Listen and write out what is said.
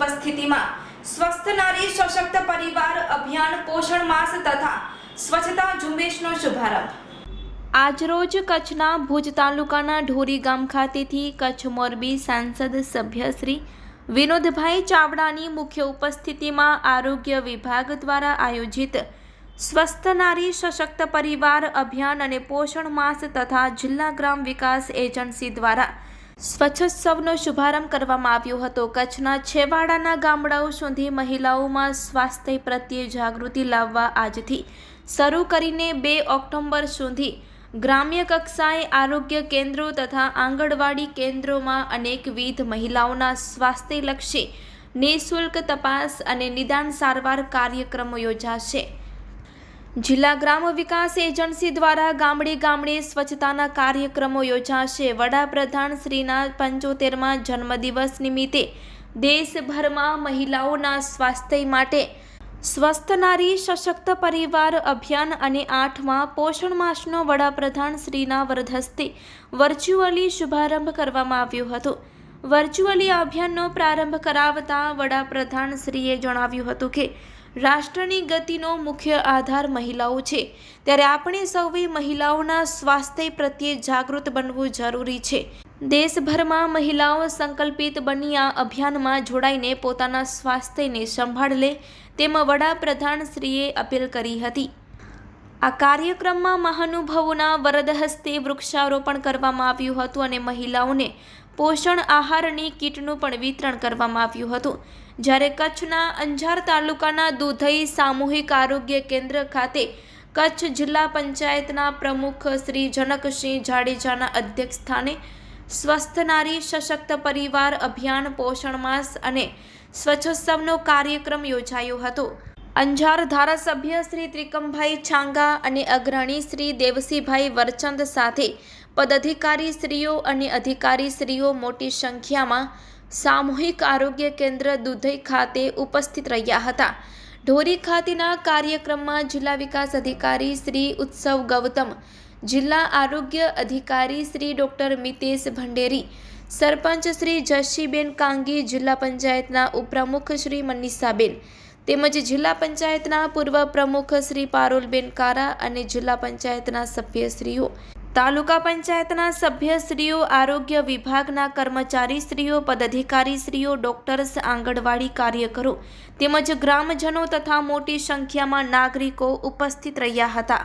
ઉપસ્થિતિમાં સ્વસ્થ નારી સશક્ત પરિવાર અભિયાન પોષણ માસ તથા સ્વચ્છતા ઝુંબેશનો શુભારંભ। આજરોજ કચ્છના ભુજ તાલુકાના ઢોરી ગામ ખાતેથી કચ્છ મોરબી સાંસદ સભ્ય શ્રી વિનોદભાઈ ચાવડાની મુખ્ય ઉપસ્થિતિમાં આરોગ્ય વિભાગ દ્વારા આયોજિત સ્વસ્થ નારી સશક્ત પરિવાર અભિયાન અને પોષણ માસ તથા જિલ્લા ગ્રામ વિકાસ એજન્સી દ્વારા સ્વચ્છોત્સવનો શુભારંભ કરવામાં આવ્યો હતો। કચ્છના છેવાડાના ગામડાઓ સુધી મહિલાઓમાં સ્વાસ્થ્ય પ્રત્યે જાગૃતિ લાવવા આજથી શરૂ કરીને 2 ઓક્ટોબર સુધી ગ્રામ્ય કક્ષાએ આરોગ્ય કેન્દ્રો તથા આંગણવાડી કેન્દ્રોમાં અનેકવિધ મહિલાઓના સ્વાસ્થ્યલક્ષી નિઃશુલ્ક તપાસ અને નિદાન સારવાર કાર્યક્રમો યોજાશે। જિલ્લા ગ્રામ વિકાસ એજન્સી દ્વારા ગામડે ગામડે સ્વચ્છતાના કાર્યક્રમો યોજાશે। વડાપ્રધાન શ્રીના 75મા જન્મદિવસ નિમિત્તે દેશભરમાં મહિલાઓના સ્વાસ્થ્ય માટે સ્વસ્થ નારી સશક્ત પરિવાર અભિયાન અને 8મા પોષણ માસનો વડાપ્રધાન શ્રીના વરદ હસ્તે વર્ચ્યુઅલી શુભારંભ કરવામાં આવ્યો હતો। વર્ચ્યુઅલી અભિયાનનો પ્રારંભ કરાવતા વડાપ્રધાન શ્રીએ જણાવ્યું હતું કે રાષ્ટ્રની ગતિનો મુખ્ય આધાર મહિલાઓ છે, ત્યારે આપણે સૌએ મહિલાઓના સ્વાસ્થ્ય પ્રત્યે જાગૃત બનવું જરૂરી છે। દેશભરમાં મહિલાઓ સંકલ્પિત બની આ અભિયાનમાં જોડાઈને પોતાના સ્વાસ્થ્યને સંભાળ લે તેમ વડાપ્રધાનશ્રીએ અપીલ કરી હતી। આ કાર્યક્રમમાં મહાનુભાવોના વરદ હસ્તે વૃક્ષારોપણ કરવામાં આવ્યું હતું અને મહિલાઓને પોષણ આહારની કીટનું પણ વિતરણ કરવામાં આવ્યું હતું। જ્યારે કચ્છના અંજાર તાલુકાના દુધઈ સામૂહિક આરોગ્ય કેન્દ્ર ખાતે કચ્છ જિલ્લા પંચાયતના પ્રમુખ શ્રી જનકસિંહ જાડેજાના અધ્યક્ષસ્થાને સ્વસ્થ નારી સશક્ત પરિવાર અભિયાન પોષણ માસ અને સ્વચ્છોત્સવનો કાર્યક્રમ યોજાયો હતો। અંજાર ધારાસભ્ય શ્રી ત્રિકમભાઈ છાંગા અને અગ્રણી શ્રી દેવસીભાઈ વરચંદ સાથે પદાધિકારીશ્રીઓ અને અધિકારીશ્રીઓ મોટી સંખ્યામાં સામૂહિક આરોગ્ય કેન્દ્ર દુધઈ ખાતે ઉપસ્થિત રહ્યા હતા। ઢોરી ખાતેના કાર્યક્રમમાં જિલ્લા વિકાસ અધિકારી શ્રી ઉત્સવ ગૌતમ, જિલ્લા આરોગ્ય અધિકારી શ્રી ડૉક્ટર મિતેશ ભંડેરી, સરપંચ શ્રી જશીબેન કાંગી, જિલ્લા પંચાયતના ઉપપ્રમુખ શ્રી મનીષાબેન તેમજ જિલ્લા પંચાયતના પૂર્વ પ્રમુખ શ્રી પારોલબેન કારા અને જિલ્લા પંચાયતના સભ્યશ્રીઓ, તાલુકા પંચાયતના સભ્યશ્રીઓ, આરોગ્ય વિભાગના કર્મચારીશ્રીઓ, પદાધિકારીશ્રીઓ, ડોક્ટર્સ, આંગણવાડી કાર્યકરો તેમજ ગ્રામજનો તથા મોટી સંખ્યામાં નાગરિકો ઉપસ્થિત રહ્યા હતા।